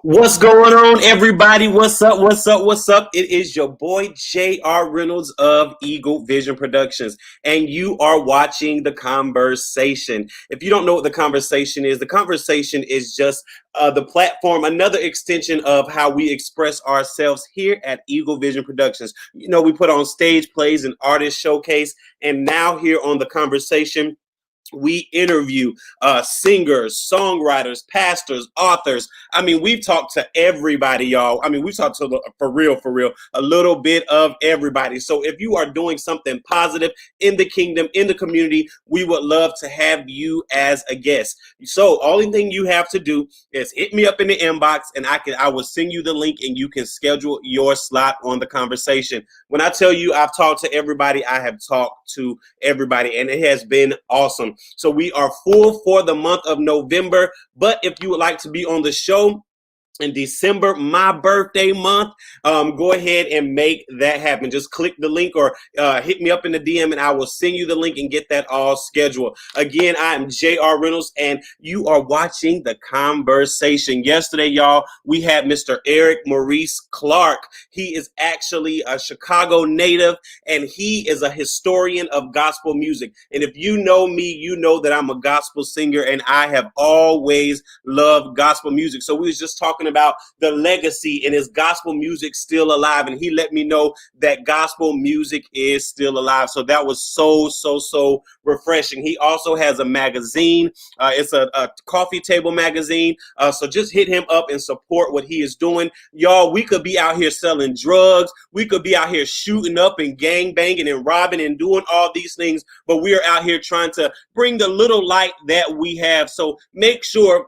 What's going on, everybody? What's up? What's up? What's up? It is your boy J.R. Reynolds of Eagle Vision Productions, and you are watching The Conversation. If you don't know what The Conversation is just the platform, another extension of how we express ourselves here at Eagle Vision Productions. You know, we put on stage plays and artist showcase, and now here on The Conversation, we interview singers, songwriters, pastors, authors. I mean, we've talked to everybody, y'all. I mean, we've talked to, for real, a little bit of everybody. So if you are doing something positive in the kingdom, in the community, we would love to have you as a guest. So only thing you have to do is hit me up in the inbox, and I will send you the link, and you can schedule your slot on The Conversation. When I tell you I've talked to everybody, I have talked to everybody, and it has been awesome. So we are full for the month of November, but if you would like to be on the show in December, my birthday month, go ahead and make that happen. Just click the link or hit me up in the DM, and I will send you the link and get that all scheduled. Again, I am J.R. Reynolds, and you are watching The Conversation. Yesterday, y'all, we had Mr. Eric Maurice Clark. He is actually a Chicago native, and he is a historian of gospel music. And if you know me, you know that I'm a gospel singer, and I have always loved gospel music. So we was just talking about the legacy, and is gospel music still alive? And he let me know that gospel music is still alive. So that was so refreshing. He also has a magazine. It's a coffee table magazine. So just hit him up and support what he is doing. Y'all, we could be out here selling drugs. We could be out here shooting up and gang banging and robbing and doing all these things, but we are out here trying to bring the little light that we have. So make sure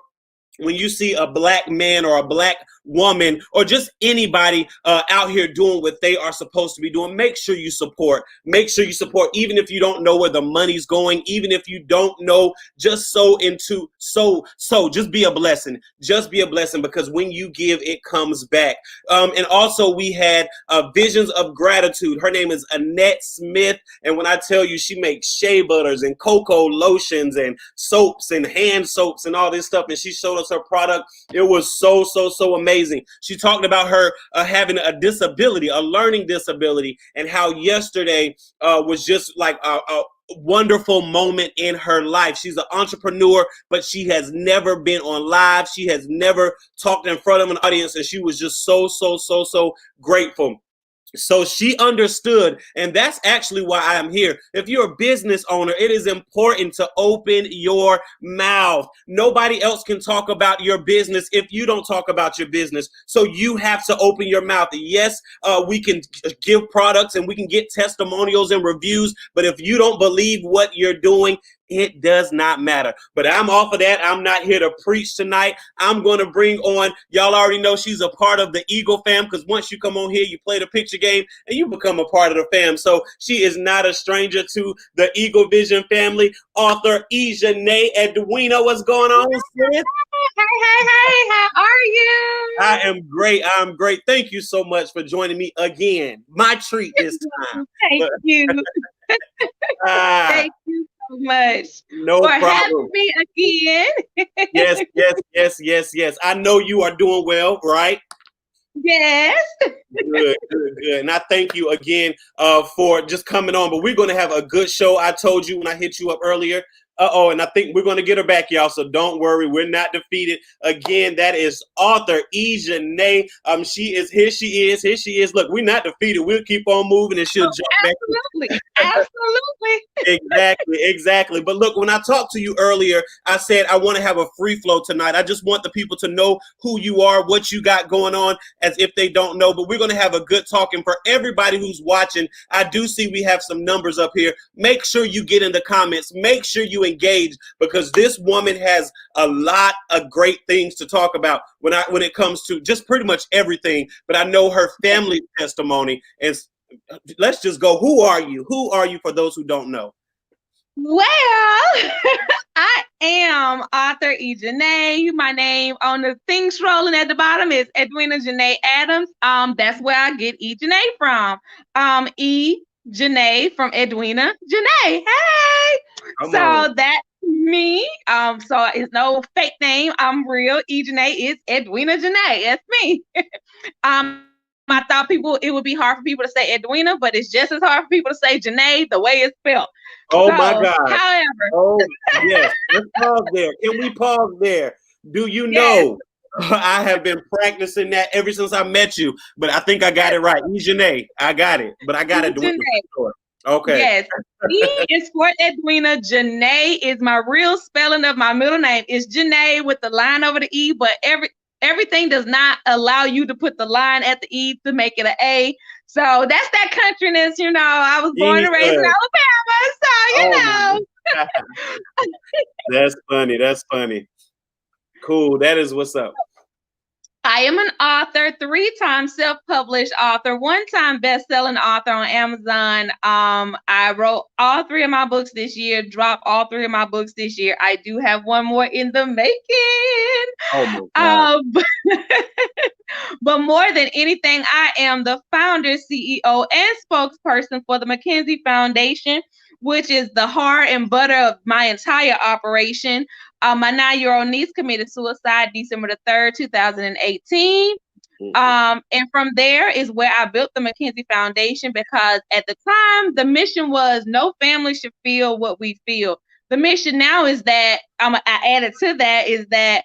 when you see a black man or a black woman or just anybody out here doing what they are supposed to be doing, make sure you support. Make sure you support, even if you don't know where the money's going, even if you don't know, just just be a blessing. Just be a blessing, because when you give, it comes back. And also we had Visions of Gratitude. Her name is Annette Smith. And when I tell you, she makes shea butters and cocoa lotions and soaps and hand soaps and all this stuff. And she showed us her product. It was so amazing. She talked about her having a disability, a learning disability, and how yesterday was just like a wonderful moment in her life. She's an entrepreneur, but she has never been on live. She has never talked in front of an audience, and she was just so grateful. So she understood, and that's actually why I am here. If you're a business owner, it is important to open your mouth. Nobody else can talk about your business if you don't talk about your business. So you have to open your mouth. Yes, we can give products and we can get testimonials and reviews, but if you don't believe what you're doing, it does not matter. But I'm off of that. I'm not here to preach tonight. I'm going to bring on, y'all already know she's a part of the Eagle fam, because once you come on here, you play the picture game and you become a part of the fam. So she is not a stranger to the Eagle Vision family. Author EJENE Eddwina, what's going on, sis? Hey, how are you? I am great. I'm great. Thank you so much for joining me again. My treat this time. Thank you. Thank you so much for having me again. Yes. I know you are doing well, right? Yes. Good. And I thank you again for just coming on. But we're going to have a good show. I told you when I hit you up earlier. And I think we're going to get her back, y'all. So don't worry. We're not defeated. Again, that is author EJENE. She is. Here she is. Look, we're not defeated. We'll keep on moving, and she'll jump back. Absolutely. Exactly. But look, when I talked to you earlier, I said I want to have a free flow tonight. I just want the people to know who you are, what you got going on, as if they don't know. But we're going to have a good talk. And for everybody who's watching, I do see we have some numbers up here. Make sure you get in the comments. Make sure you engage, because this woman has a lot of great things to talk about when it comes to just pretty much everything. But I know her family testimony is. Let's just go. Who are you? Who are you for those who don't know? Well, I am author EJENE. My name on the thing scrolling at the bottom is Eddwina Jene Adams. That's where I get EJENE from. EJENE from Eddwina Jene. Hey. So that's me. So it's no fake name. I'm real. EJENE is Eddwina Jene. That's me. I thought it would be hard for people to say Eddwina, but it's just as hard for people to say Jene the way it's spelled. Oh my God. However. Oh, yes. Let's pause there. Can we pause there? Do you know I have been practicing that ever since I met you, but I think I got it right. EJENE. I got it, but I got it. Okay. Yes. E is for Eddwina. Jene is my real spelling of my middle name. It's Jene with the line over the E, but everything does not allow you to put the line at the E to make it an A. So that's that countryness, you know. I was born and raised in Alabama, so That's funny. That's funny. Cool. That is what's up. I am an author, 3-time self-published author, 1-time best-selling author on Amazon. I wrote all 3 of my books this year, dropped all 3 of my books this year. I do have one more in the making. Oh my God. But more than anything, I am the founder, CEO, and spokesperson for the McKenzie Foundation, which is the heart and butter of my entire operation. My 9-year-old niece committed suicide December the 3rd, 2018. And from there is where I built the McKenzie Foundation, because at the time, the mission was no family should feel what we feel. The mission now is that, I added to that, is that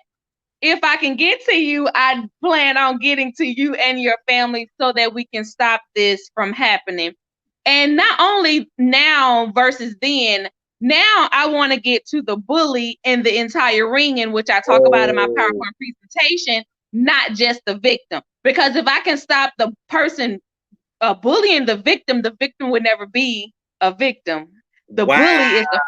if I can get to you, I plan on getting to you and your family so that we can stop this from happening. And not only now versus then, now I want to get to the bully in the entire ring, in which I talk about in my PowerPoint presentation, not just the victim. Because if I can stop the person bullying the victim would never be a victim. The bully is the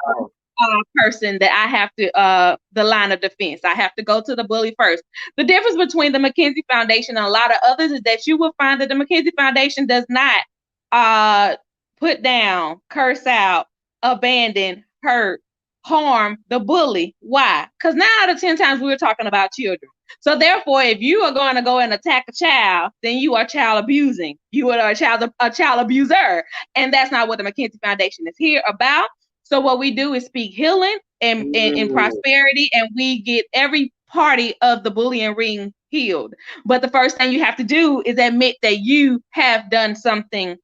first person that I have to, the line of defense. I have to go to the bully first. The difference between the McKenzie Foundation and a lot of others is that you will find that the McKenzie Foundation does not put down, curse out, abandon, hurt, harm the bully. Why? Because 9 out of 10 times we're talking about children. So therefore, if you are going to go and attack a child, then you are child abusing. You are a child abuser. And that's not what the McKenzie Foundation is here about. So what we do is speak healing and prosperity, and we get every party of the bullying ring healed. But the first thing you have to do is admit that you have done something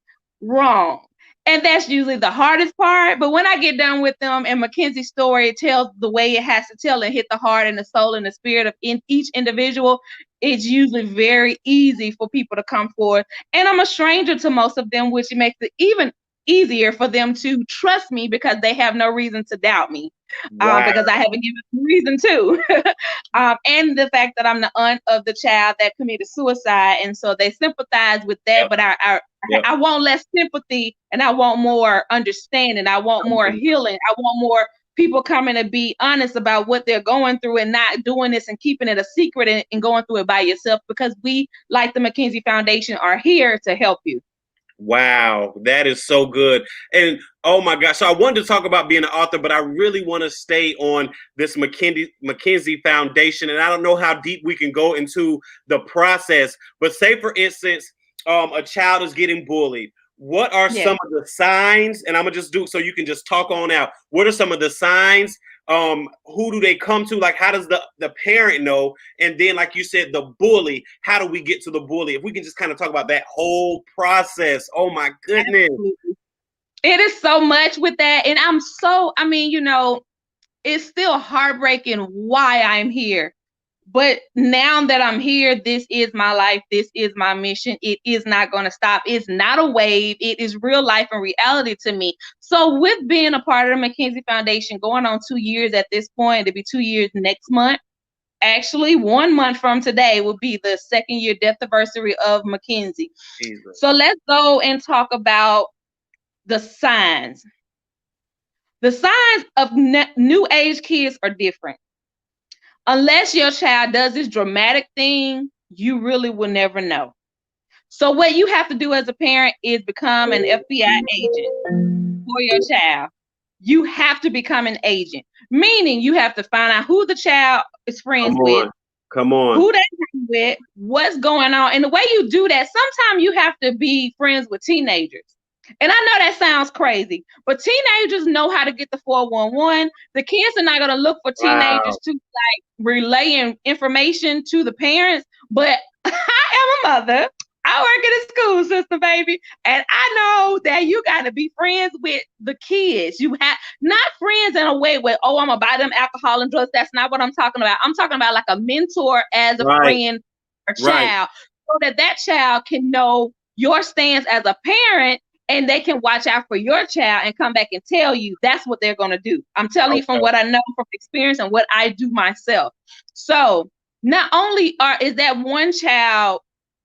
wrong. And that's usually the hardest part. But when I get done with them and Mackenzie's story tells the way it has to tell and hit the heart and the soul and the spirit of each individual, it's usually very easy for people to come forward. And I'm a stranger to most of them, which makes it even easier for them to trust me because they have no reason to doubt me. Because I haven't given them reason to. And the fact that I'm the aunt of the child that committed suicide. And so they sympathize with that, but I want less sympathy and I want more understanding. I want more healing. I want more people coming to be honest about what they're going through and not doing this and keeping it a secret and going through it by yourself, because we, like the McKenzie Foundation, are here to help you. Wow, that is so good. And oh my gosh, so I wanted to talk about being an author, but I really want to stay on this McKenzie Foundation. And I don't know how deep we can go into the process, but say for instance, a child is getting bullied. What are some of the signs? And I'm gonna just do so you can just talk on out. What are some of the signs? Who do they come to? Like, how does the parent know? And then, like you said, the bully, how do we get to the bully? If we can just kind of talk about that whole process. Oh my goodness. Absolutely. It is so much with that. And it's still heartbreaking why I'm here. But now that I'm here, this is my life. This is my mission. It is not going to stop. It's not a wave. It is real life and reality to me. So with being a part of the McKenzie Foundation, going on 2 years at this point, it'll be 2 years next month. Actually, 1 month from today will be the 2nd year death anniversary of McKenzie. Jesus. So let's go and talk about the signs. The signs of new age kids are different. Unless your child does this dramatic thing, you really will never know. So what you have to do as a parent is become an FBI agent for your child. You have to become an agent, meaning you have to find out who the child is friends with. Come on. Who they with, what's going on. And the way you do that, sometimes you have to be friends with teenagers. And I know that sounds crazy, but teenagers know how to get the 411. The kids are not going to look for teenagers to like relaying information to the parents. But I am a mother. I work in a school system, baby. And I know that you got to be friends with the kids. You have not friends in a way where, oh, I'm going to buy them alcohol and drugs. That's not what I'm talking about. I'm talking about like a mentor as a friend or child, so that that child can know your stance as a parent, and they can watch out for your child and come back and tell you. That's what they're going to do. I'm telling you from what I know from experience and what I do myself. So not only is that one child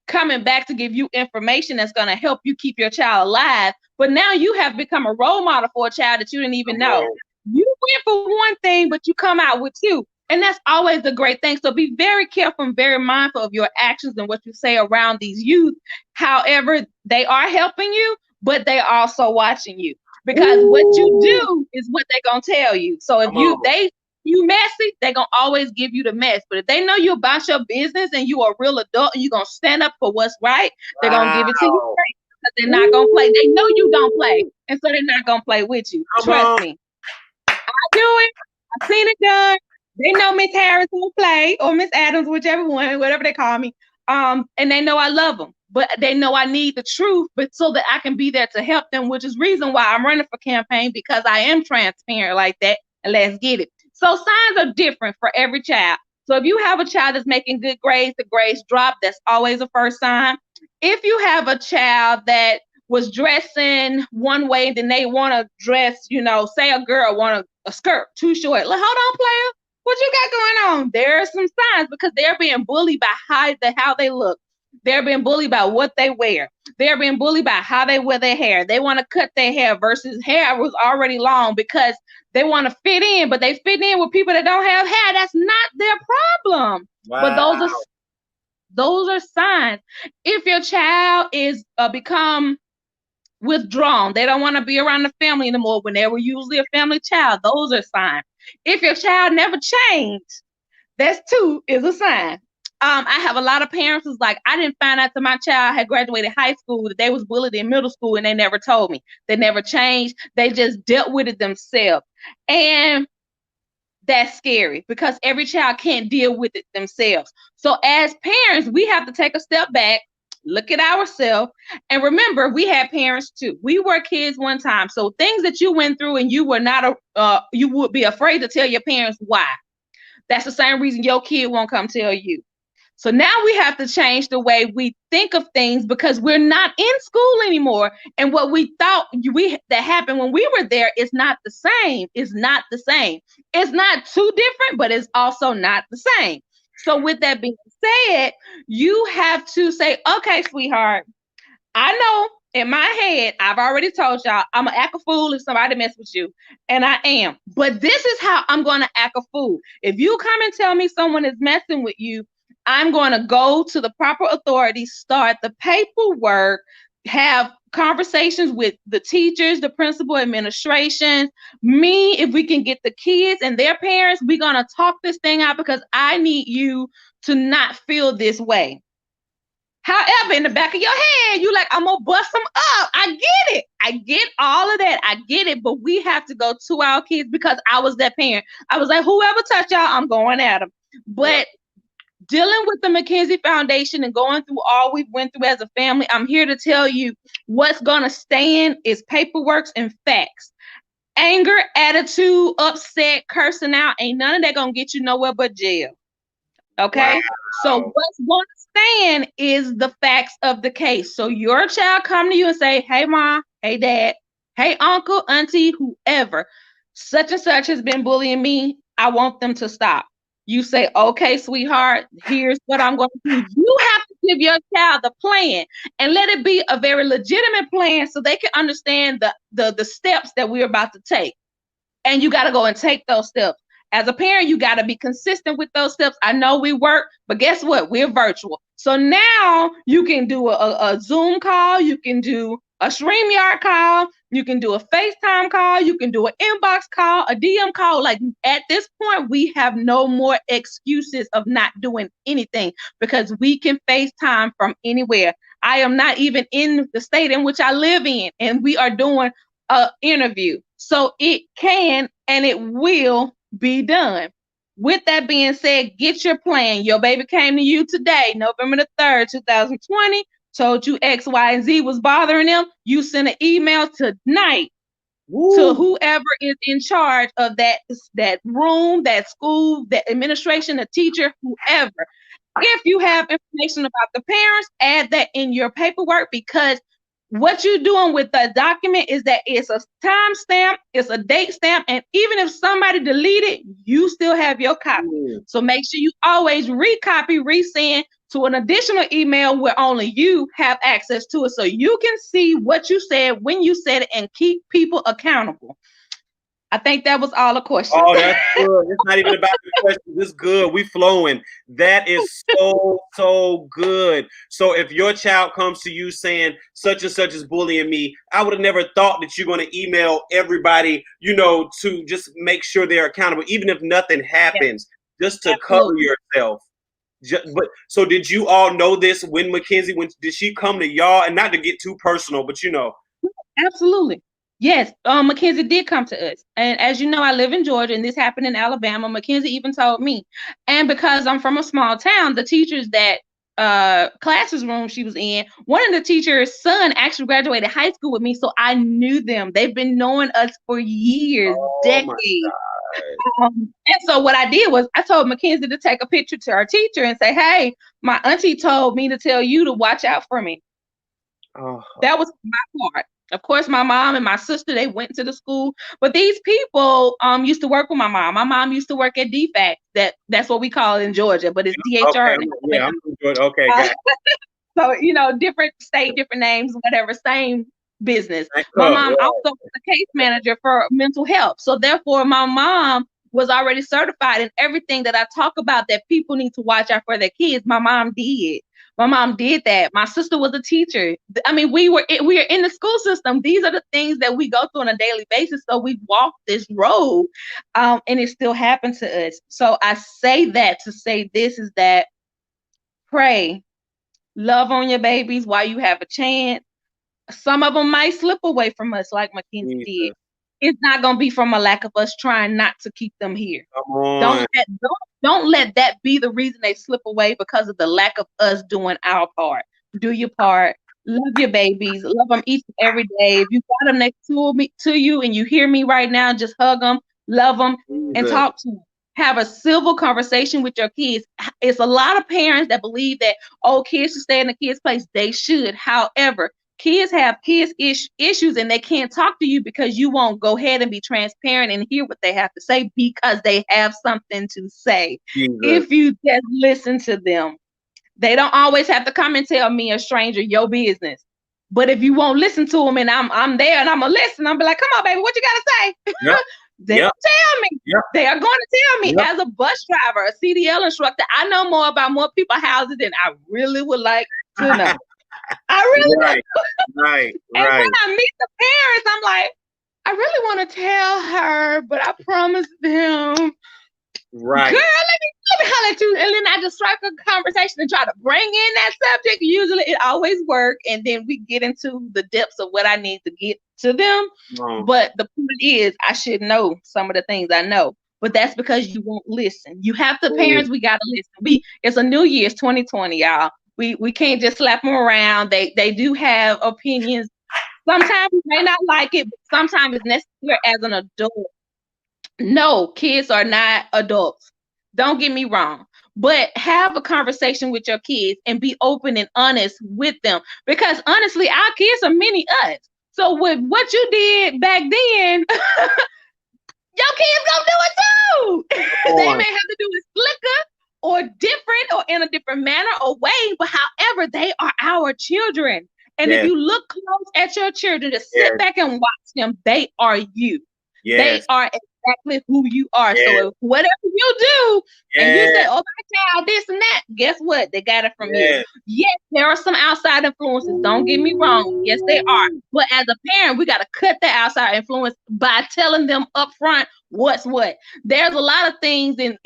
coming back to give you information that's going to help you keep your child alive, but now you have become a role model for a child that you didn't even know. You went for one thing, but you come out with two. And that's always a great thing. So be very careful and very mindful of your actions and what you say around these youth. However, they are helping you, but they are also watching you, because what you do is what they're going to tell you. So if you messy, they're going to always give you the mess. But if they know you about your business and you are a real adult and you're going to stand up for what's right, they're going to give it to you straight, because they're not going to play. They know you don't play, and so they're not going to play with you. Trust me. I do it. I've seen it done. They know Miss Harris will play, or Miss Adams, whichever one, whatever they call me. And they know I love them, but they know I need the truth, but so that I can be there to help them, which is reason why I'm running for campaign, because I am transparent like that. And let's get it. So signs are different for every child. So if you have a child that's making good grades, the grades drop. That's always a first sign. If you have a child that was dressing one way, then they want to dress, say a girl want a skirt too short. Like, hold on, player. What you got going on? There are some signs, because they're being bullied by how they look. They're being bullied by what they wear. They're being bullied by how they wear their hair. They want to cut their hair versus hair was already long, because they want to fit in, but they fit in with people that don't have hair. That's not their problem. Wow. But those are signs. If your child is become withdrawn, they don't want to be around the family anymore when they were usually a family child, those are signs. If your child never changed, that's two is a sign. I have a lot of parents who's like, I didn't find out till my child had graduated high school that they was bullied in middle school, and they never told me. They never changed. They just dealt with it themselves. And that's scary, because every child can't deal with it themselves. So as parents, we have to take a step back, look at ourselves, and remember, we had parents too. We were kids one time. So things that you went through and you were not, you would be afraid to tell your parents why. That's the same reason your kid won't come tell you. So now we have to change the way we think of things, because we're not in school anymore. And what we thought that happened when we were there is not the same. It's not the same. It's not too different, but it's also not the same. So with that being said, you have to say, okay, sweetheart, I know in my head, I've already told y'all, I'm going to act a fool if somebody mess with you. And I am. But this is how I'm going to act a fool. If you come and tell me someone is messing with you, I'm going to go to the proper authorities, start the paperwork, have conversations with the teachers, the principal, administration, me, if we can get the kids and their parents, we're going to talk this thing out, because I need you to not feel this way. However, in the back of your head, you like, I'm going to bust them up. I get it. I get all of that. I get it. But we have to go to our kids, because I was that parent. I was like, whoever touch y'all, I'm going at them. But dealing with the McKinsey Foundation and going through all we went through as a family, I'm here to tell you what's going to stand is paperwork and facts. Anger, attitude, upset, cursing out, ain't none of that going to get you nowhere but jail. Okay? Wow. So what's going to stand is the facts of the case. So your child come to you and say, hey, mom, hey, dad, hey, uncle, auntie, whoever, such and such has been bullying me. I want them to stop. You say, okay, sweetheart, here's what I'm going to do. You have to give your child the plan, and let it be a very legitimate plan, so they can understand the steps that we're about to take. And you got to go and take those steps. As a parent, you got to be consistent with those steps. I know we work, but guess what? We're virtual. So now you can do a Zoom call. You can do a StreamYard call. You can do a FaceTime call. You can do an inbox call, a DM call. Like, at this point, we have no more excuses of not doing anything, because we can FaceTime from anywhere. I am not even in the state in which I live in, and we are doing an interview. So it can and it will be done. With that being said, get your plan. Your baby came to you today, November the 3rd, 2020, told you X, Y, and Z was bothering them. You send an email tonight to whoever is in charge of that room, that school, that administration, the teacher, whoever. If you have information about the parents, add that in your paperwork, because what you're doing with the document is that it's a time stamp, it's a date stamp, and even if somebody delete it, you still have your copy. So make sure you always recopy, resend to an additional email where only you have access to it, so you can see what you said, when you said it, and keep people accountable. I think that was all the questions. Oh, that's good. It's not even about the questions. It's good. We flowing. That is so good. So if your child comes to you saying such and such is bullying me, I would have never thought that you're going to email everybody, to just make sure they're accountable, even if nothing happens, just to cover yourself. But so did you all know this when Mackenzie, did she come to y'all? And not to get too personal, but Absolutely. Yes, Mackenzie did come to us. And as you know, I live in Georgia, and this happened in Alabama. Mackenzie even told me. And because I'm from a small town, the teachers that classroom she was in, one of the teachers' son actually graduated high school with me, so I knew them. They've been knowing us for years, decades. And so what I did was I told Mackenzie to take a picture to our teacher and say, "Hey, my auntie told me to tell you to watch out for me." That was my part. Of course, my mom and my sister, they went to the school, but these people used to work with my mom. My mom used to work at DFAC. That's what we call it in Georgia, but it's DHR. Okay, I'm good. Okay, so different state, different names, whatever, same business. My mom also was a case manager for mental health, so therefore, my mom was already certified in everything that I talk about that people need to watch out for their kids. My mom did. My mom did that. My sister was a teacher. I mean, we are in the school system. These are the things that we go through on a daily basis. So we walk this road, and it still happens to us. So I say that to say this is that pray, love on your babies while you have a chance. Some of them might slip away from us like Mackenzie did. It's not going to be from a lack of us trying not to keep them here. Don't let that be the reason they slip away, because of the lack of us doing our part. Do your part. Love your babies. Love them each and every day. If you got them next to you and you hear me right now, just hug them, love them, and talk to them. Have a civil conversation with your kids. It's a lot of parents that believe that, kids should stay in the kids' place. They should. However, kids have issues, and they can't talk to you because you won't go ahead and be transparent and hear what they have to say, because they have something to say. If you just listen to them, they don't always have to come and tell me, a stranger, your business. But if you won't listen to them, and I'm there and I'm gonna listen, I'm be like, come on, baby, what you gotta say? They'll tell me. They are going to tell me. As a bus driver, a CDL instructor, I know more about more people's houses than I really would like to know. I really do. Right. And when I meet the parents, I'm like, I really want to tell her, but I promised them. Right. Girl, let me holler at you. And then I just strike a conversation and try to bring in that subject. Usually it always works. And then we get into the depths of what I need to get to them. But the point is, I should know some of the things I know. But that's because you won't listen. You have to, parents, we got to listen. It's a new year, it's 2020, y'all. We can't just slap them around. They do have opinions. Sometimes you may not like it, but sometimes it's necessary as an adult. No, kids are not adults. Don't get me wrong. But have a conversation with your kids and be open and honest with them. Because honestly, our kids are mini us. So with what you did back then, your kids gonna do it too. They may have to do it slicker or different or in a different manner or way, but however, they are our children. And if you look close at your children, just sit back and watch them, they are you. They are exactly who you are. So if whatever you do, And you say, oh, my child, this and that. Guess what? They got it from you. Yes, there are some outside influences. Don't get me wrong. Yes, they are. But as a parent, we got to cut the outside influence by telling them up front what's what. There's a lot of things, and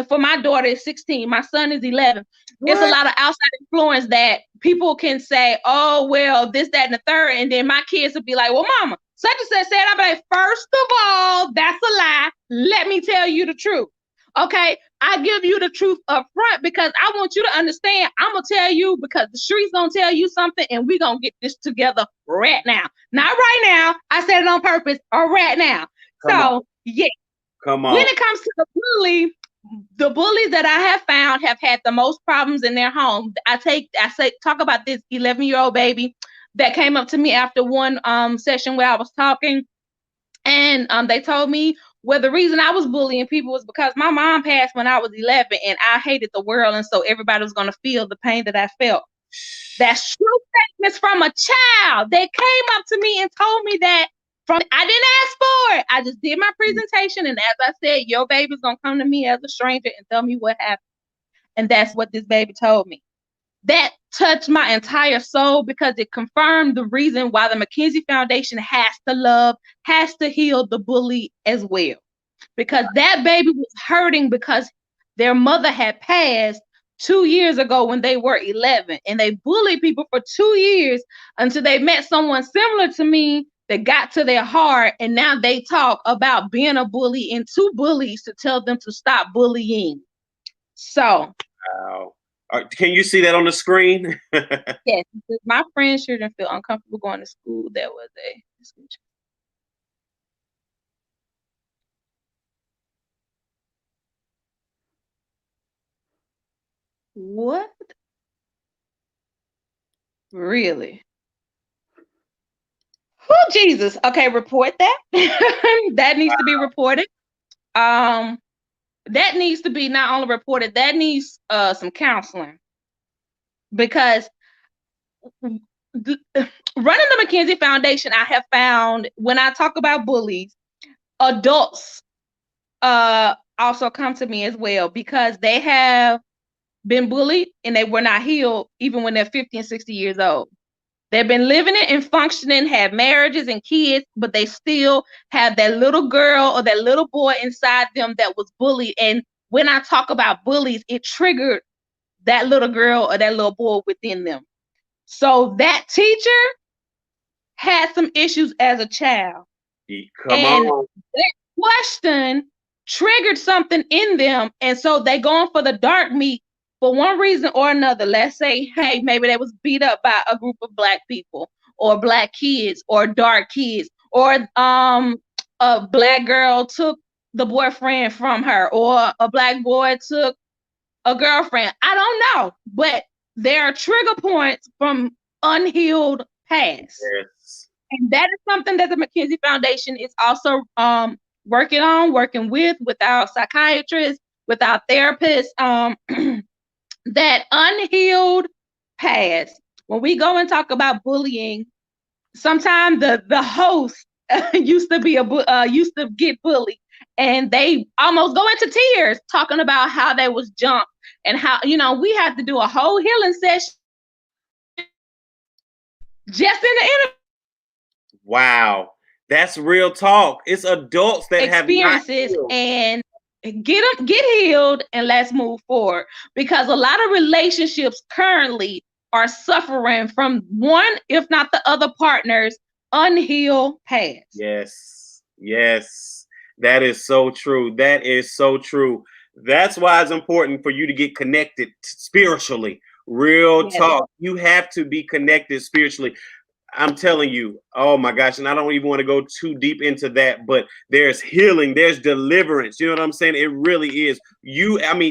for my daughter is 16, my son is 11. It's a lot of outside influence that people can say, oh, well, this, that, and the third. And then my kids will be like, well, mama, such and such said, I'm like, first of all, that's a lie. Let me tell you the truth. Okay, I give you the truth up front because I want you to understand. I'm going to tell you because the street's going to tell you something and we're going to get this together right now. Not right now. I said it on purpose or right now. Yeah. Come on. When it comes to the bullies that I have found have had the most problems in their home. Talk about this 11-year-old baby that came up to me after one session where I was talking. And they told me, well, the reason I was bullying people was because my mom passed when I was 11 and I hated the world. And so everybody was going to feel the pain that I felt. That's true statements from a child. They came up to me and told me that I didn't ask for it. I just did my presentation. And as I said, your baby's going to come to me as a stranger and tell me what happened. And that's what this baby told me. That touched my entire soul because it confirmed the reason why the McKinsey Foundation has to love, has to heal the bully as well. Because that baby was hurting because their mother had passed 2 years ago when they were 11. And they bullied people for 2 years until they met someone similar to me that got to their heart. And now they talk about being a bully and two bullies to tell them to stop bullying. So. Wow. Can you see that on the screen? Yes, my friends children feel uncomfortable going to school. That was a discussion. What? Really? Oh, Jesus. Okay, report that. That needs to be reported. That needs to be not only reported, that needs some counseling. Because running the McKinsey Foundation, I have found when I talk about bullies, adults also come to me as well because they have been bullied and they were not healed even when they're 50 and 60 years old. They've been living it and functioning, have marriages and kids, but they still have that little girl or that little boy inside them that was bullied. And when I talk about bullies, it triggered that little girl or that little boy within them. So that teacher had some issues as a child. That question triggered something in them. And so they going for the dark meat for one reason or another. Let's say, hey, maybe they was beat up by a group of Black people or Black kids or dark kids, or a Black girl took the boyfriend from her, or a Black boy took a girlfriend. I don't know, but there are trigger points from unhealed past. Yes. And that is something that the McKinsey Foundation is also working with our psychiatrists, with our therapists, that unhealed past. When we go and talk about bullying, sometimes the host used to get bullied, and they almost go into tears talking about how they was jumped and how, we have to do a whole healing session just in the interview. Wow, that's real talk. It's adults that experiences have and get healed and let's move forward, because a lot of relationships currently are suffering from one, if not the other partner's unhealed past. Yes, that is so true. That is so true. That's why it's important for you to get connected spiritually. Real talk. You have to be connected spiritually. I'm telling you, oh my gosh, and I don't even want to go too deep into that, but there's healing, there's deliverance. You know what I'm saying? It really is.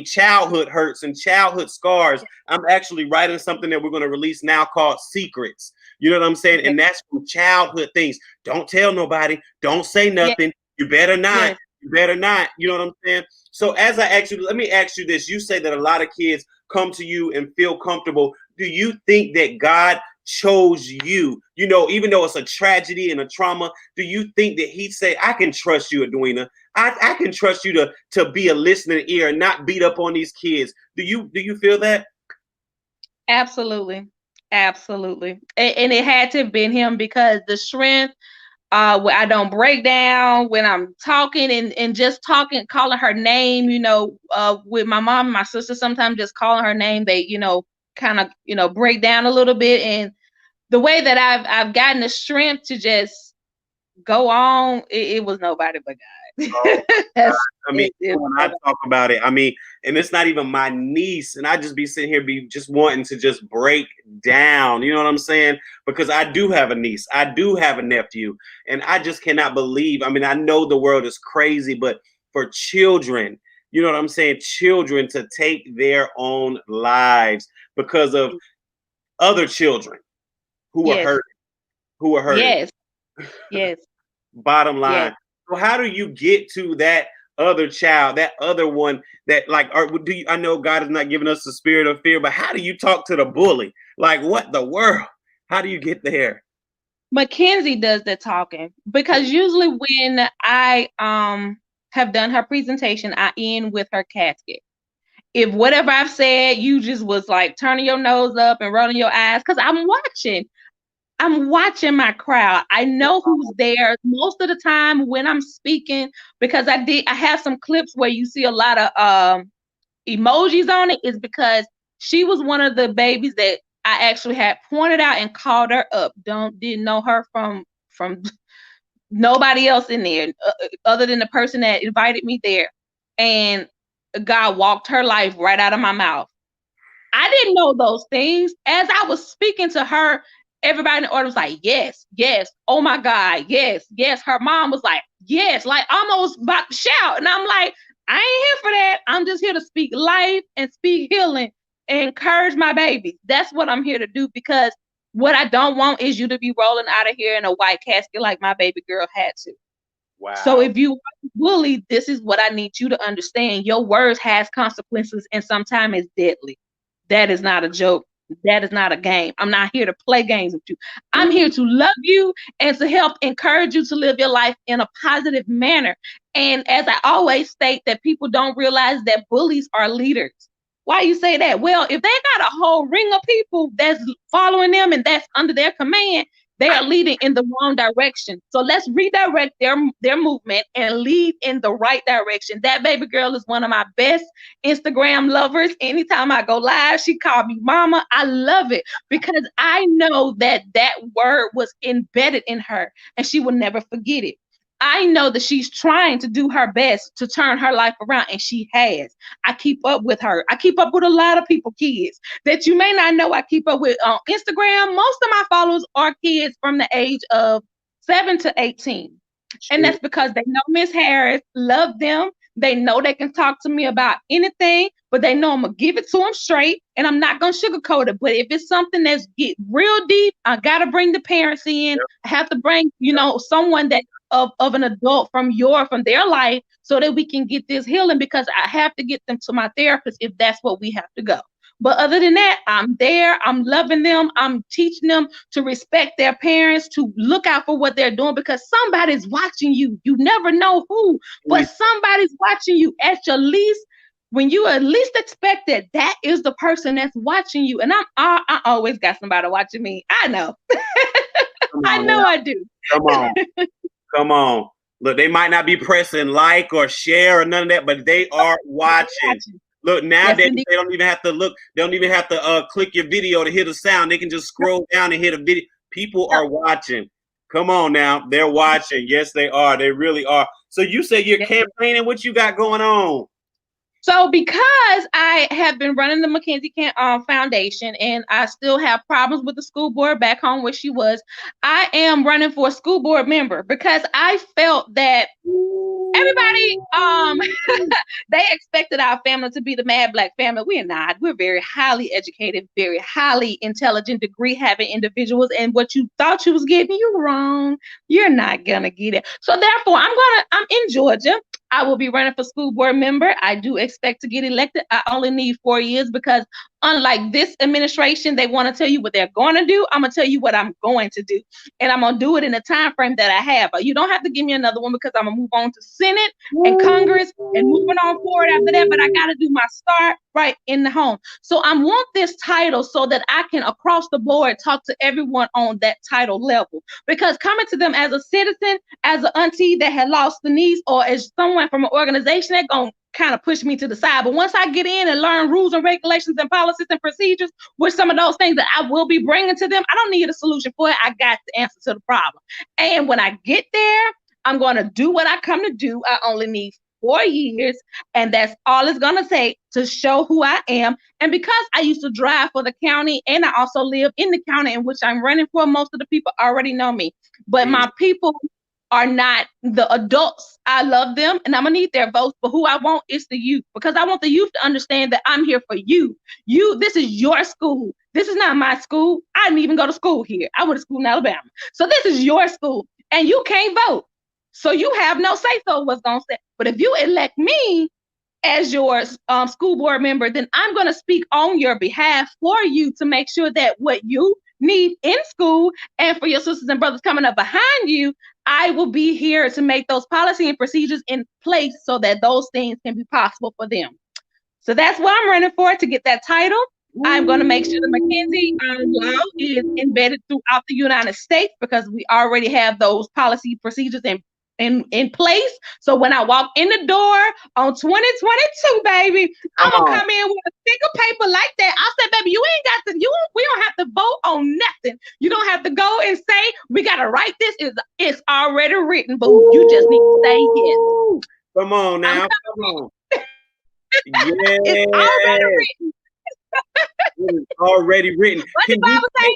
Childhood hurts and childhood scars. I'm actually writing something that we're going to release now called Secrets. You know what I'm saying? And that's from childhood things. Don't tell nobody. Don't say nothing. You better not. You better not. You know what I'm saying? So let me ask you this. You say that a lot of kids come to you and feel comfortable. Do you think that God chose you, even though it's a tragedy and a trauma, do you think that he'd say, I can trust you, Eddwina. I can trust you to be a listening ear and not beat up on these kids? Do you feel that? Absolutely. Absolutely. And it had to have been him, because the strength, where I don't break down when I'm talking and just talking, calling her name, with my mom and my sister, sometimes just calling her name, they, kind of, break down a little bit. And the way that I've gotten the strength to just go on, it was nobody but God. Oh, when I talk about it, and it's not even my niece, and I just be sitting here be just wanting to just break down, you know what I'm saying? Because I do have a niece, I do have a nephew, and I just cannot believe. I know the world is crazy, but for children, you know what I'm saying? Children to take their own lives because of other children who are hurting. Yes. Yes. Bottom line. Yes. So how do you get to that other child, that other one that I know God has not given us the spirit of fear, but how do you talk to the bully? Like, what the world? How do you get there? Mackenzie does the talking, because usually when I have done her presentation, I end with her casket. If whatever I've said, you just was like turning your nose up and rolling your eyes, because I'm watching my crowd. I know who's there most of the time when I'm speaking, because I have some clips where you see a lot of emojis on it, is because she was one of the babies that I actually had pointed out and called her up. Didn't know her from nobody else in there other than the person that invited me there. And God walked her life right out of my mouth. I didn't know those things. As I was speaking to her, everybody in the order was like, yes, yes, oh my God, yes, yes. Her mom was like, yes, like almost about to shout. And I'm like, I ain't here for that. I'm just here to speak life and speak healing and encourage my babies. That's what I'm here to do, because what I don't want is you to be rolling out of here in a white casket like my baby girl had to. Wow. So if you bully, this is what I need you to understand. Your words has consequences, and sometimes it's deadly. That is not a joke. That is not a game. I'm not here to play games with you. I'm here to love you and to help encourage you to live your life in a positive manner. And as I always state, that people don't realize that bullies are leaders. Why you say that? Well, if they got a whole ring of people that's following them and that's under their command, they are leading in the wrong direction. So let's redirect their movement and lead in the right direction. That baby girl is one of my best Instagram lovers. Anytime I go live, she called me mama. I love it, because I know that word was embedded in her and she will never forget it. I know that she's trying to do her best to turn her life around, and she has. I keep up with her. I keep up with a lot of people, kids that you may not know I keep up with on Instagram. Most of my followers are kids from the age of 7 to 18. And that's because they know Miss Harris, love them. They know they can talk to me about anything, but they know I'm going to give it to them straight, and I'm not going to sugarcoat it. But if it's something that's get real deep, I got to bring the parents in. Yep. I have to bring, someone that of an adult from their life, so that we can get this healing, because I have to get them to my therapist if that's what we have to go. But other than that, I'm there. I'm loving them. I'm teaching them to respect their parents, to look out for what they're doing, because somebody's watching you. You never know who, but somebody's watching you at your least. When you at least expect that is the person that's watching you. And I always got somebody watching me. I know. I know I do. Come on. Look, they might not be pressing like or share or none of that, but they are watching. Look, nowadays they don't even have to look. They don't even have to click your video to hear the sound. They can just scroll down and hit a video. People are watching. Come on now. They're watching. Yes, they are. They really are. So you say you're campaigning. What you got going on? So because I have been running the Mackenzie Foundation, and I still have problems with the school board back home where she was, I am running for a school board member, because I felt that everybody, they expected our family to be the mad Black family. We're not. We're very highly educated, very highly intelligent, degree-having individuals, and what you thought you was getting, you wrong. You're not gonna get it. So therefore, I'm in Georgia. I will be running for school board member. I do expect to get elected. I only need 4 years, because unlike this administration, they want to tell you what they're going to do. I'm going to tell you what I'm going to do. And I'm going to do it in the time frame that I have. You don't have to give me another one because I'm going to move on to Senate and Congress and moving on forward after that. But I got to do my start right in the home. So I want this title so that I can across the board talk to everyone on that title level. Because coming to them as a citizen, as an auntie that had lost the niece, or as someone from an organization, that's going to kind of push me to the side. But once I get in and learn rules and regulations and policies and procedures, with some of those things that I will be bringing to them, I don't need a solution for it. I got the answer to the problem. And when I get there, I'm going to do what I come to do. I only need 4 years, and that's all it's going to take to show who I am. And because I used to drive for the county, and I also live in the county in which I'm running for, most of the people already know me. But my people are not the adults. I love them and I'm gonna need their votes, but who I want is the youth, because I want the youth to understand that I'm here for you. This is your school. This is not my school. I didn't even go to school here. I went to school in Alabama. So this is your school and you can't vote. So you have no say so what's gonna say. But if you elect me as your school board member, then I'm gonna speak on your behalf for you to make sure that what you need in school and for your sisters and brothers coming up behind you, I will be here to make those policy and procedures in place so that those things can be possible for them. So that's what I'm running for, to get that title. I'm going to make sure the McKinsey law is embedded throughout the United States, because we already have those policy procedures in place. So when I walk in the door on 2022, baby, I'm gonna come in with a sticker paper like that. I said, baby, we don't have to vote on nothing. You don't have to go and say, we gotta write this. It's already written, but you just need to say yes. Come on now. Come on. Yeah. It's already written. It's already written. What the Bible say?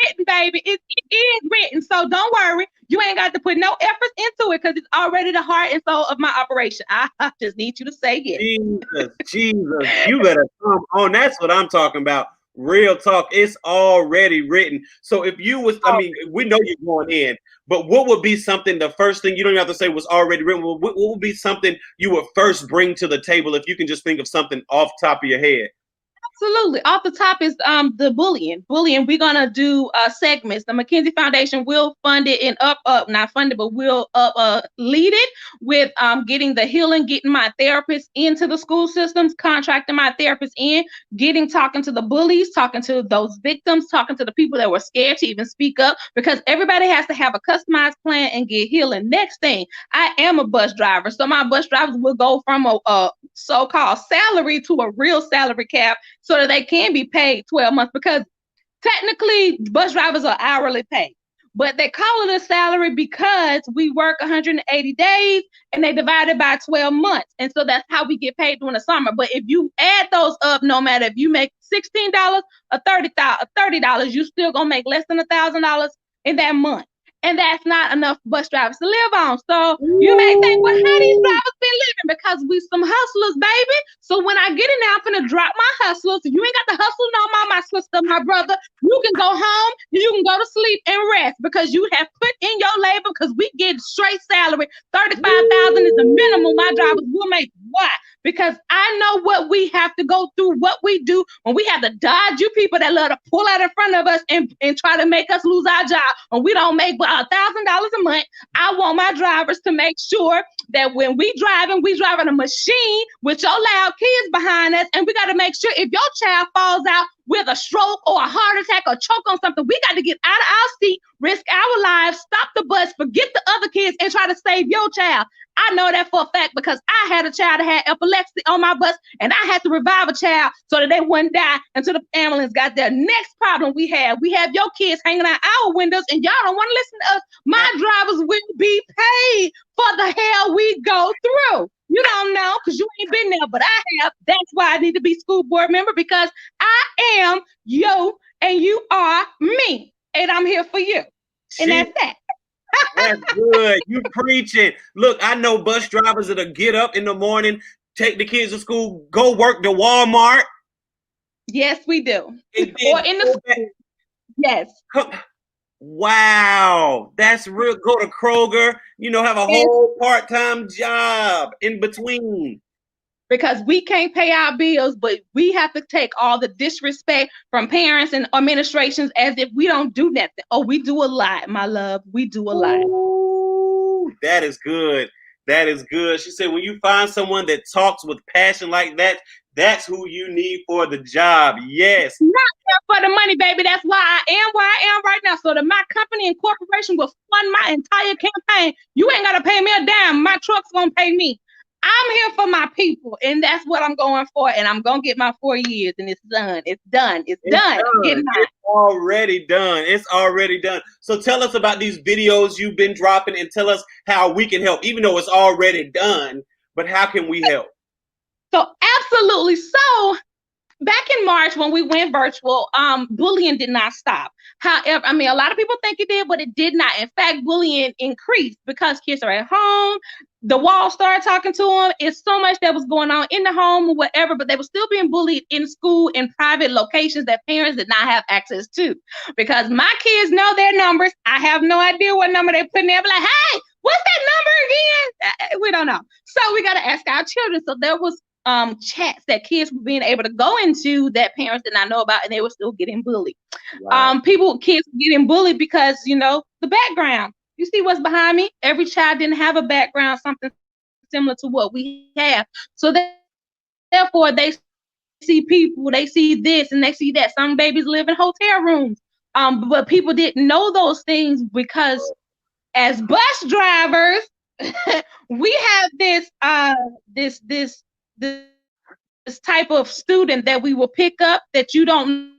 Written, baby. It is written. So don't worry. You ain't got to put no effort into it, because it's already the heart and soul of my operation. I just need you to say yes. Jesus, you better come on. That's what I'm talking about. Real talk. It's already written. So if you was, I mean, we know you're going in, but what would be something, the first thing, you don't have to say was already written. What would be something you would first bring to the table, if you can just think of something off the top of your head? Absolutely. Off the top is the bullying. We're gonna do segments. The McKinsey Foundation will fund it and not fund it, but will lead it with getting the healing, getting my therapists into the school systems, contracting my therapists in, talking to the bullies, talking to those victims, talking to the people that were scared to even speak up, because everybody has to have a customized plan and get healing. Next thing, I am a bus driver, so my bus drivers will go from a so-called salary to a real salary cap, so that they can be paid 12 months, because technically bus drivers are hourly paid, but they call it a salary because we work 180 days and they divide it by 12 months. And so that's how we get paid during the summer. But if you add those up, no matter if you make $16 or $30, you still gonna make less than $1,000 in that month. And that's not enough bus drivers to live on. So you may think, well, how these drivers been living? Because we some hustlers, baby. So when I get in there, I'm finna drop my hustlers. You ain't got to hustle no more, my sister, my brother. You can go home, you can go to sleep and rest, because you have put in your labor, because we get straight salary. $35,000 is the minimum my drivers will make. Why? Because I know what we have to go through, what we do when we have to dodge you people that love to pull out in front of us and try to make us lose our job, and we don't make but $1,000 a month. I want my drivers to make sure that when we driving a machine with your loud kids behind us, and we got to make sure if your child falls out with a stroke or a heart attack or choke on something, we got to get out of our seat, risk our lives, stop the bus, forget the other kids, and try to save your child. I know that for a fact, because I had a child that had epilepsy on my bus, and I had to revive a child so that they wouldn't die until the ambulance got there. Next problem we have your kids hanging out our windows, and y'all don't want to listen to us. My drivers will be paid for the hell we go through. You don't know, because you ain't been there, but I have. That's why I need to be school board member, because I am you and you are me, and I'm here for you. And that's that. That's good. You preaching. Look, I know bus drivers that'll get up in the morning, take the kids to school, go work to Walmart. Yes, we do. Or in the school. Yes. Wow, that's real. Go to Kroger, have a whole part-time job in between. because we can't pay our bills, but we have to take all the disrespect from parents and administrations as if we don't do nothing. Oh, we do a lot, my love. We do a lot. Ooh, that is good. That is good. She said, when you find someone that talks with passion like that, that's who you need for the job. Yes. Not for the money, baby. That's why I am where I am right now. So that my company and corporation will fund my entire campaign. You ain't got to pay me a dime. My truck's going to pay me. I'm here for my people, and that's what I'm going for. And I'm going to get my 4 years, and it's done. It's done. It's done. I'm getting mine. It's already done. It's already done. So tell us about these videos you've been dropping and tell us how we can help, even though it's already done, but how can we help? So absolutely. So back in March when we went virtual, bullying did not stop. However, I mean, a lot of people think it did, but it did not. In fact, bullying increased because kids are at home. The walls started talking to them. It's so much that was going on in the home or whatever, but they were still being bullied in school in private locations that parents did not have access to. Because my kids know their numbers. I have no idea what number they put in there. But like, hey, what's that number again? We don't know. So we got to ask our children. So there was chats that kids were being able to go into that parents did not know about, and they were still getting bullied. Wow. Kids getting bullied because, you know, the background. You see what's behind me? Every child didn't have a background, something similar to what we have. So therefore, they see people, they see this and they see that. Some babies live in hotel rooms. But people didn't know those things because as bus drivers, we have this type of student that we will pick up that you don't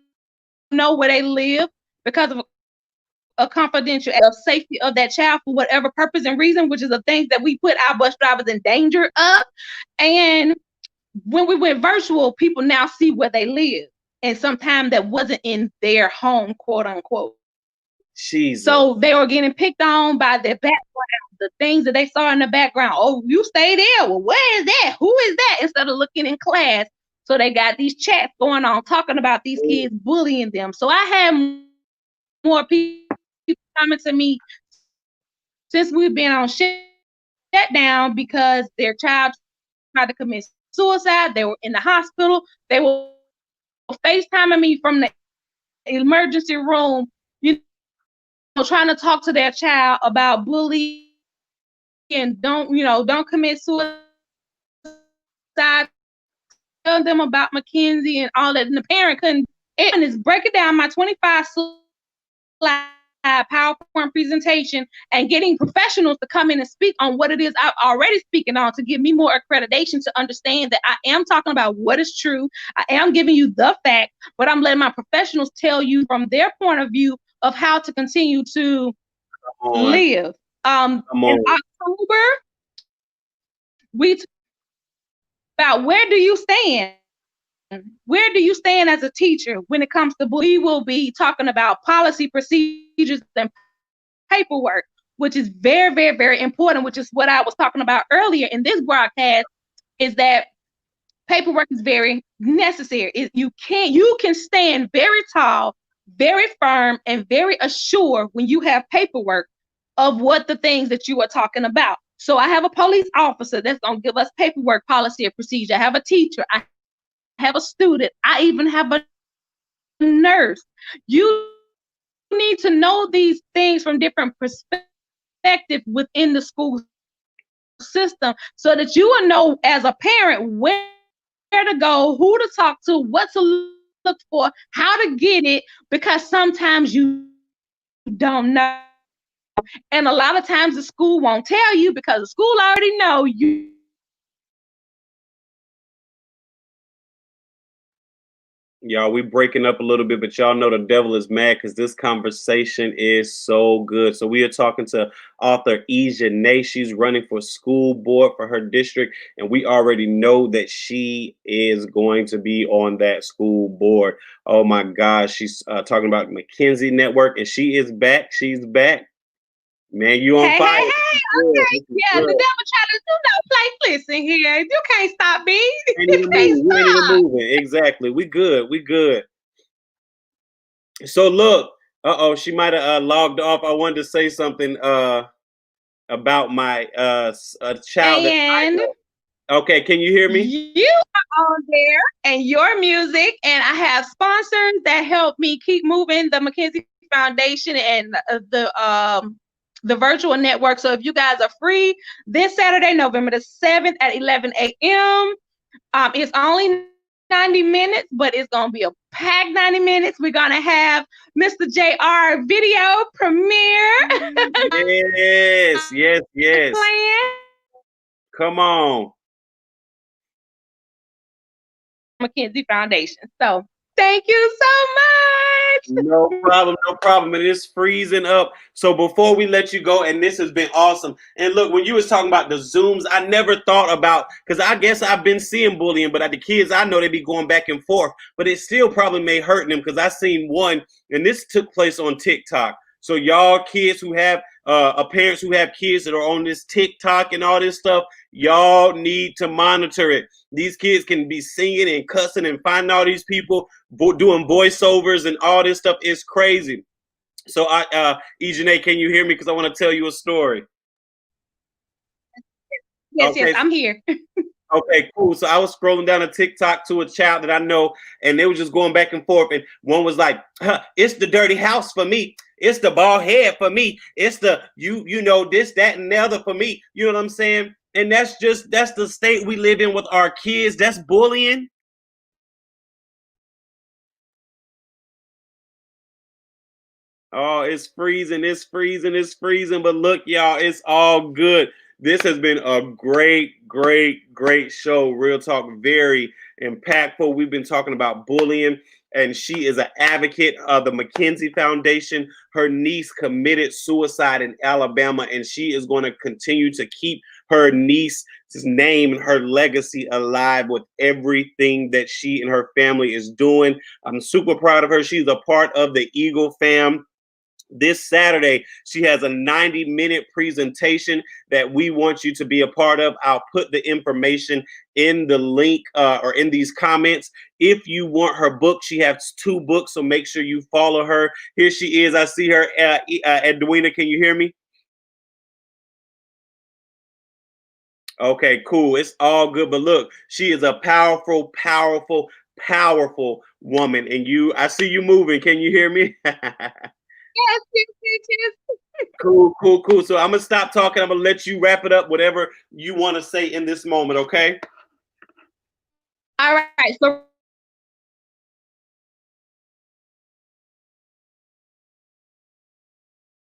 know where they live because of a confidential safety of that child for whatever purpose and reason, which is the things that we put our bus drivers in danger of. And when we went virtual, people now see where they live, and sometimes that wasn't in their home, quote unquote. Jesus. So they were getting picked on by their background, the things that they saw in the background. Oh, you stay there. Well, where is that? Who is that? Instead of looking in class. So they got these chats going on, talking about these kids bullying them. So I had more people coming to me since we've been on shutdown because their child tried to commit suicide. They were in the hospital. They were FaceTiming me from the emergency room, you know, trying to talk to their child about bullying and don't commit suicide. Tell them about Mackenzie and all that. And the parent couldn't. And it's breaking down my 25 slide PowerPoint presentation and getting professionals to come in and speak on what it is I'm already speaking on to give me more accreditation to understand that I am talking about what is true. I am giving you the fact, but I'm letting my professionals tell you from their point of view of how to continue to live. In October, we talked about where do you stand? Where do you stand as a teacher when it comes to bullying? We will be talking about policy, procedures, and paperwork, which is very, very, very important, which is what I was talking about earlier in this broadcast, is that paperwork is very necessary. You can stand very tall, very firm, and very assured when you have paperwork of what the things that you are talking about. So I have a police officer that's going to give us paperwork, policy, and procedure. I have a teacher. I have a student. I even have a nurse. You need to know these things from different perspectives within the school system so that you will know as a parent where to go, who to talk to, what to look for, how to get it, because sometimes you don't know. And a lot of times the school won't tell you because the school already know you. Y'all, we breaking up a little bit, but y'all know the devil is mad because this conversation is so good. So we are talking to author EJENE. She's running for school board for her district, and we already know that she is going to be on that school board. Oh my gosh, she's talking about Mackenzie Network, and she is back. She's back. Man, you on fire. Hey, okay. Yeah, the devil trying to do no play listen here. You can't stop me. You ain't even moving. Exactly. We good. We good. So look, she might have logged off. I wanted to say something about my child. And Okay, can you hear me? You are on there and your music, and I have sponsors that help me keep moving the McKinsey Foundation and the virtual network. So if you guys are free this Saturday, November the 7th at 11 a.m., it's only 90 minutes, but it's going to be a packed 90 minutes. We're going to have Mr. JR video premiere. Yes. Come on. McKinsey Foundation. So thank you so much. No problem. It is freezing up. So before we let you go, and this has been awesome. And look, when you was talking about the Zooms, I never thought about, because I guess I've been seeing bullying, but the kids I know, they be going back and forth, but it still probably may hurt them, because I seen one, and this took place on TikTok. So y'all kids who have parents who have kids that are on this TikTok and all this stuff, y'all need to monitor it. These kids can be singing and cussing and finding all these people doing voiceovers and all this stuff. Is crazy. So EJENE, can you hear me? Because I want to tell you a story. Yes, I'm here. Okay, cool. So I was scrolling down a TikTok to a child that I know, and they were just going back and forth. And one was like, it's the dirty house for me. It's the bald head for me. It's the, you know, this, that, and the other for me. You know what I'm saying? And that's the state we live in with our kids. That's bullying. Oh, it's freezing. But look, y'all, it's all good. This has been a great show. Real talk, very impactful. We've been talking about bullying, and she is an advocate of the McKinsey Foundation. Her niece committed suicide in Alabama, and she is going to continue to keep her niece's name and her legacy alive with everything that she and her family is doing. I'm super proud of her. She's a part of the Eagle fam. This Saturday, she has a 90-minute presentation that we want you to be a part of. I'll put the information in the link or in these comments. If you want her book, she has 2 books, so make sure you follow her. Here she is. I see her. Eddwina, can you hear me? Okay, cool. It's all good. But look, she is a powerful woman. And I see you moving. Can you hear me? Yes. Cool. So I'm gonna stop talking. I'm gonna let you wrap it up, whatever you want to say in this moment, okay? All right. So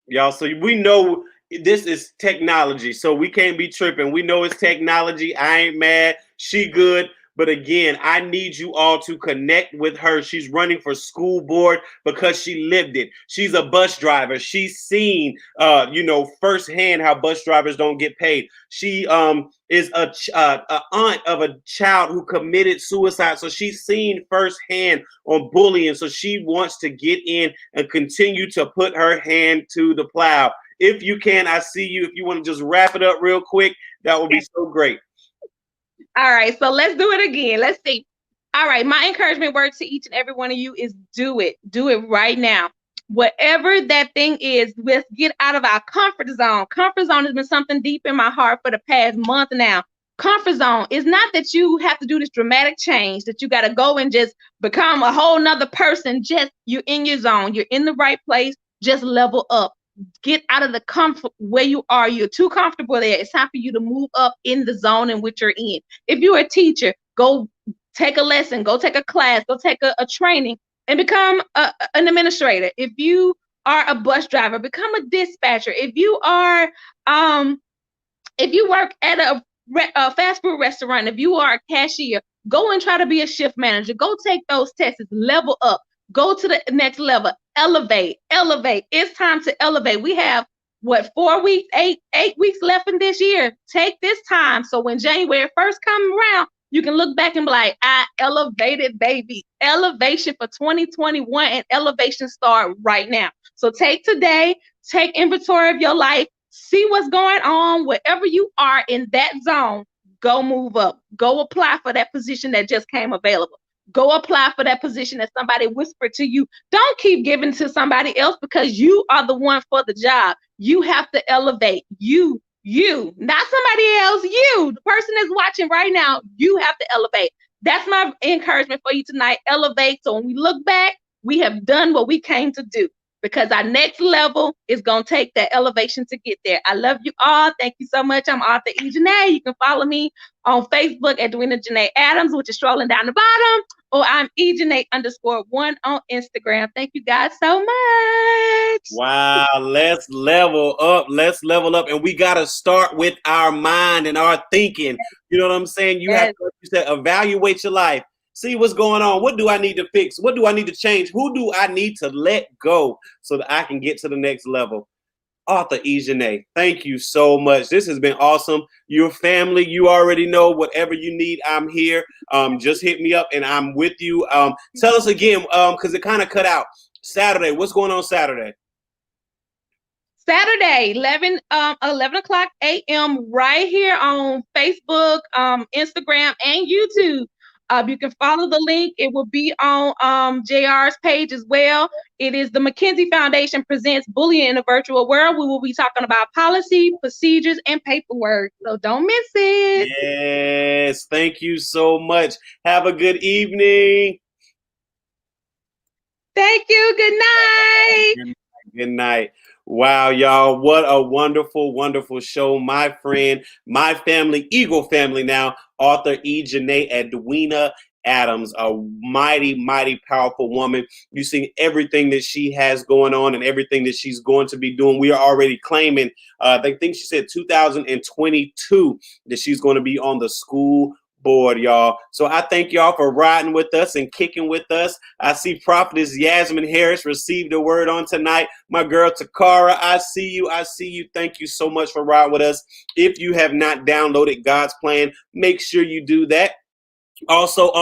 y'all, so we know this is technology, so we can't be tripping. We know it's technology. I ain't mad. She good. But again, I need you all to connect with her. She's running for school board because she lived it. She's a bus driver. She's seen, firsthand how bus drivers don't get paid. She is a aunt of a child who committed suicide. So she's seen firsthand on bullying. So she wants to get in and continue to put her hand to the plow. If you can, I see you. If you want to just wrap it up real quick, that would be so great. All right, so let's do it again. Let's see. All right, my encouragement word to each and every one of you is do it. Do it right now. Whatever that thing is, let's get out of our comfort zone. Comfort zone has been something deep in my heart for the past month now. Comfort zone is not that you have to do this dramatic change, that you got to go and just become a whole nother person. Just you're in your zone. You're in the right place. Just level up. Get out of the comfort where you are. You're too comfortable there. It's time for you to move up in the zone in which you're in. If you're a teacher, go take a lesson, go take a class, go take a training and become an administrator. If you are a bus driver, become a dispatcher. If you are, if you work at a fast food restaurant, if you are a cashier, go and try to be a shift manager. Go take those tests, level up. Go to the next level. Elevate. It's time to elevate. We have 4 weeks, 8 weeks left in this year. Take this time so when January 1st comes around, you can look back and be like, I elevated, baby. Elevation for 2021 and elevation start right now. So take today, take inventory of your life, see what's going on wherever you are in that zone. Go move up. Go apply for that position that just came available. Go apply for that position that somebody whispered to you. Don't keep giving to somebody else because you are the one for the job. You have to elevate. You You, not somebody else, you, the person that's watching right now, you have to elevate. That's my encouragement for you tonight. Elevate. So when we look back, we have done what we came to do, because our next level is going to take that elevation to get there. I love you all. Thank you so much. I'm Author EJENE. You can follow me on Facebook at Eddwina Jene Adams, which is scrolling down the bottom, or I'm EJENE_1 on Instagram. Thank you guys so much. Wow, let's level up. Let's level up. And we got to start with our mind and our thinking. You know what I'm saying? You have to, like you said, evaluate your life. See what's going on. What do I need to fix? What do I need to change? Who do I need to let go so that I can get to the next level? Author EJENE, thank you so much. This has been awesome. Your family, you already know, whatever you need, I'm here. Just hit me up and I'm with you. Tell us again, because it kind of cut out. Saturday, what's going on Saturday? Saturday, 11 o'clock a.m. right here on Facebook, Instagram, and YouTube. You can follow the link. It will be on JR's page as well. It is the McKinsey Foundation presents Bullying in a Virtual World. We will be talking about policy, procedures, and paperwork. So don't miss it. Yes, thank you so much. Have a good evening. Thank you. Good night. Good night. Wow, y'all, what a wonderful, wonderful show. My friend, my family, Eagle family now, Author EJENE Eddwina Adams, a mighty, mighty powerful woman. You've seen everything that she has going on and everything that she's going to be doing. We are already claiming, I think she said 2022, that she's going to be on the school board, y'all. So I thank y'all for riding with us and kicking with us. I see Prophetess Yasmin Harris received a word on tonight. My girl Takara, I see you. I see you. Thank you so much for riding with us. If you have not downloaded God's Plan, make sure you do that. Also,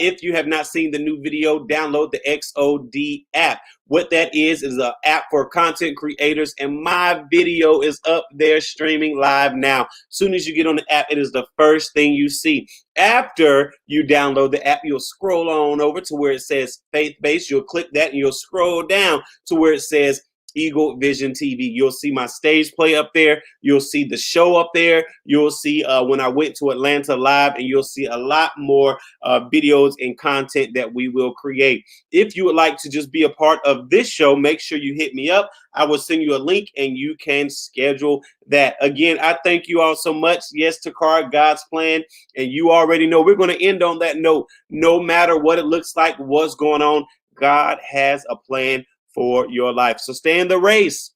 if you have not seen the new video, download the XOD app. What that is an app for content creators, and my video is up there streaming live now. Soon as you get on the app, it is the first thing you see. After you download the app, you'll scroll on over to where it says faith-based. You'll click that and you'll scroll down to where it says Eagle Vision TV. You'll see my stage play up there. You'll see the show up there. You'll see when I went to Atlanta live, and you'll see a lot more videos and content that we will create. If you would like to just be a part of this show, make sure you hit me up. I will send you a link and you can schedule that. Again, I thank you all so much. Yes, Takara, God's Plan. And you already know we're going to end on that note. No matter what it looks like, what's going on, God has a plan for your life. So stay in the race.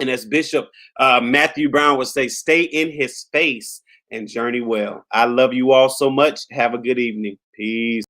And as Bishop Matthew Brown would say, stay in his face and journey well. I love you all so much. Have a good evening. Peace.